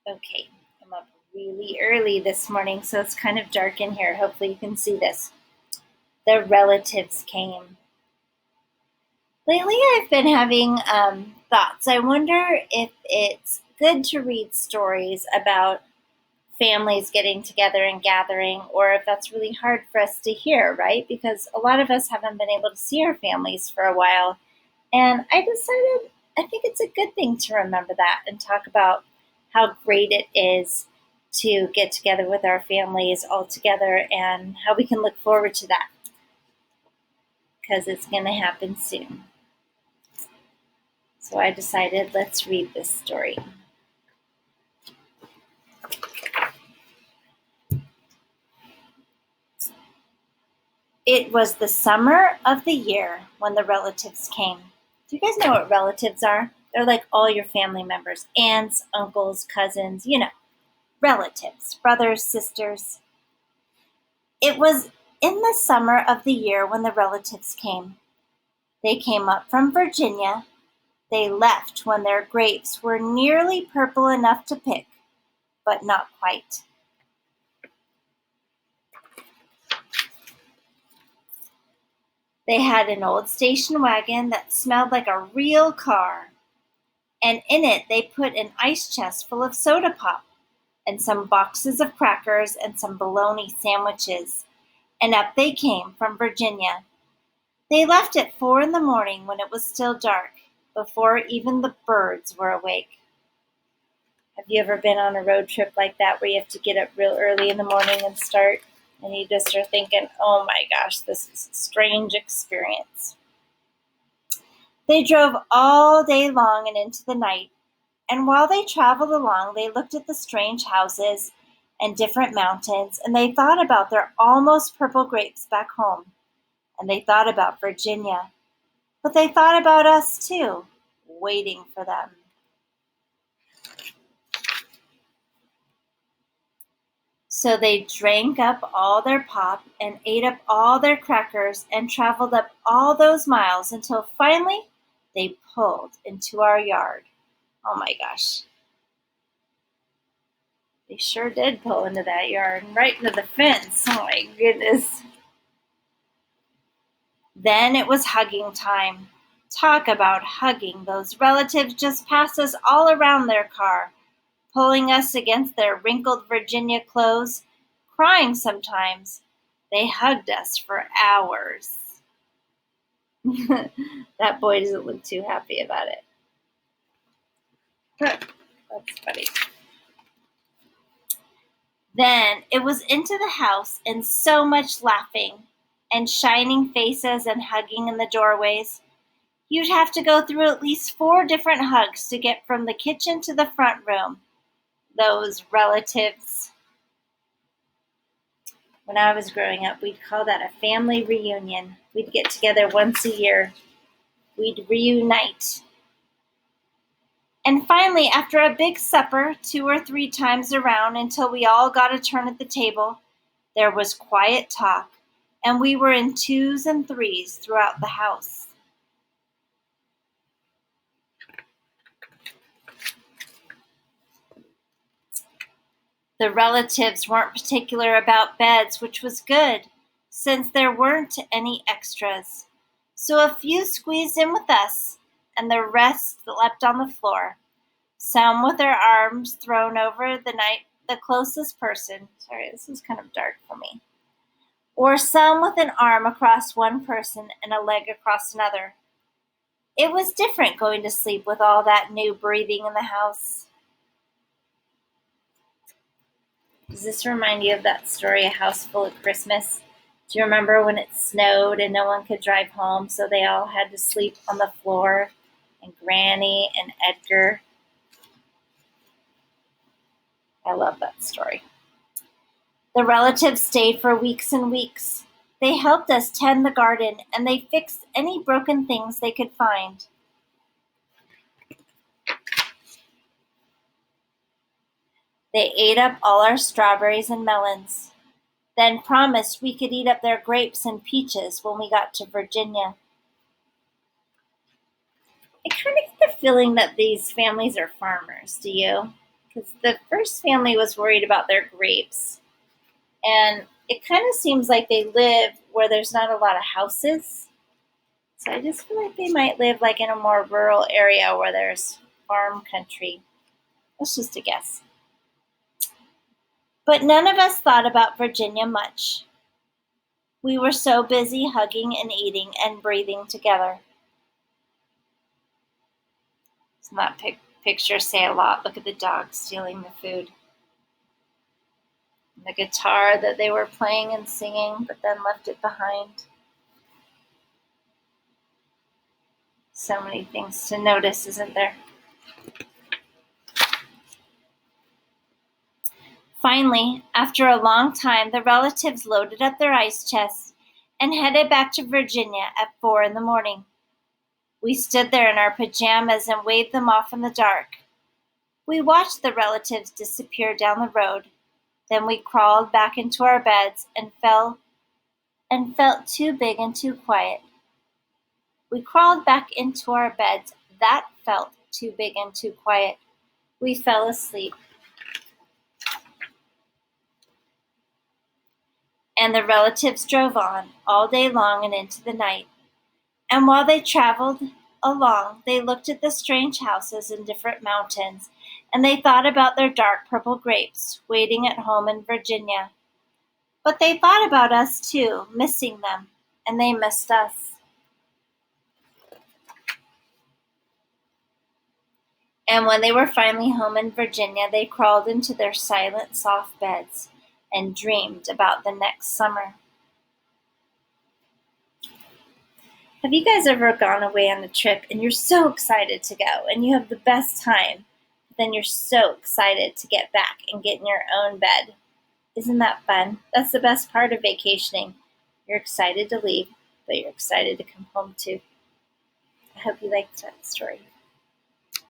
Okay, I'm up really early this morning, so it's kind of dark in here. Hopefully, you can see this. The relatives came. Lately, I've been having thoughts. I wonder if it's good to read stories about families getting together and gathering, or if that's really hard for us to hear, right? Because a lot of us haven't been able to see our families for a while. And I decided I think it's a good thing to remember that and talk about how great it is to get together with our families all together and how we can look forward to that because it's going to happen soon. So I decided let's read this story. It was the summer of the year when the relatives came. Do you guys know what relatives are? They're like all your family members, aunts, uncles, cousins, relatives, brothers, sisters. It was in the summer of the year when the relatives came. They came up from Virginia. They left when their grapes were nearly purple enough to pick, but not quite. They had an old station wagon that smelled like a real car, and in it they put an ice chest full of soda pop, and some boxes of crackers and some bologna sandwiches, and up they came from Virginia. They left at 4 in the morning when it was still dark, before even the birds were awake. Have you ever been on a road trip like that where you have to get up real early in the morning and start, and you just are thinking, oh my gosh, this is a strange experience? They drove all day long and into the night, and while they traveled along, they looked at the strange houses and different mountains, and they thought about their almost purple grapes back home, and they thought about Virginia. But they thought about us too, waiting for them. So they drank up all their pop and ate up all their crackers and traveled up all those miles until finally they pulled into our yard. Oh my gosh. They sure did pull into that yard, right into the fence. Oh my goodness. Then it was hugging time. Talk about hugging. Those relatives just passed us all around their car, pulling us against their wrinkled Virginia clothes, crying sometimes. They hugged us for hours. That boy doesn't look too happy about it. That's funny. Then it was into the house and so much laughing and shining faces and hugging in the doorways. You'd have to go through at least 4 different hugs to get from the kitchen to the front room. Those relatives. When I was growing up, we'd call that a family reunion. We'd get together once a year. We'd reunite. And finally, after a big supper, 2 or 3 times around until we all got a turn at the table, there was quiet talk, and we were in 2s and 3s throughout the house. The relatives weren't particular about beds, which was good, since there weren't any extras. So a few squeezed in with us, and the rest slept on the floor, some with their arms thrown over the closest person. Sorry, this is kind of dark for me. Or some with an arm across one person and a leg across another. It was different going to sleep with all that new breathing in the house. Does this remind you of that story, A House Full of Christmas? Do you remember when it snowed and no one could drive home, so they all had to sleep on the floor? And Granny and Edgar. I love that story. The relatives stayed for weeks and weeks. They helped us tend the garden and they fixed any broken things they could find. They ate up all our strawberries and melons, then promised we could eat up their grapes and peaches when we got to Virginia. I kind of get the feeling that these families are farmers, do you? because the first family was worried about their grapes. And it kind of seems like they live where there's not a lot of houses. So I just feel like they might live like in a more rural area where there's farm country. That's just a guess. But none of us thought about Virginia much. We were so busy hugging and eating and breathing together. Doesn't that picture say a lot? Look at the dog stealing the food. And the guitar that they were playing and singing, but then left it behind. So many things to notice, isn't there? Finally, after a long time, the relatives loaded up their ice chests and headed back to Virginia at 4 in the morning. We stood there in our pajamas and waved them off in the dark. We watched the relatives disappear down the road. Then we crawled back into our beds and felt too big and too quiet. We crawled back into our beds. That felt too big and too quiet. We fell asleep. And the relatives drove on all day long and into the night. And while they traveled along, they looked at the strange houses in different mountains, and they thought about their dark purple grapes waiting at home in Virginia. But they thought about us too, missing them, and they missed us. And when they were finally home in Virginia, they crawled into their silent, soft beds and dreamed about the next summer. Have you guys ever gone away on a trip and you're so excited to go and you have the best time, but then you're so excited to get back and get in your own bed? Isn't that fun? That's the best part of vacationing. You're excited to leave, but you're excited to come home too. I hope you liked that story.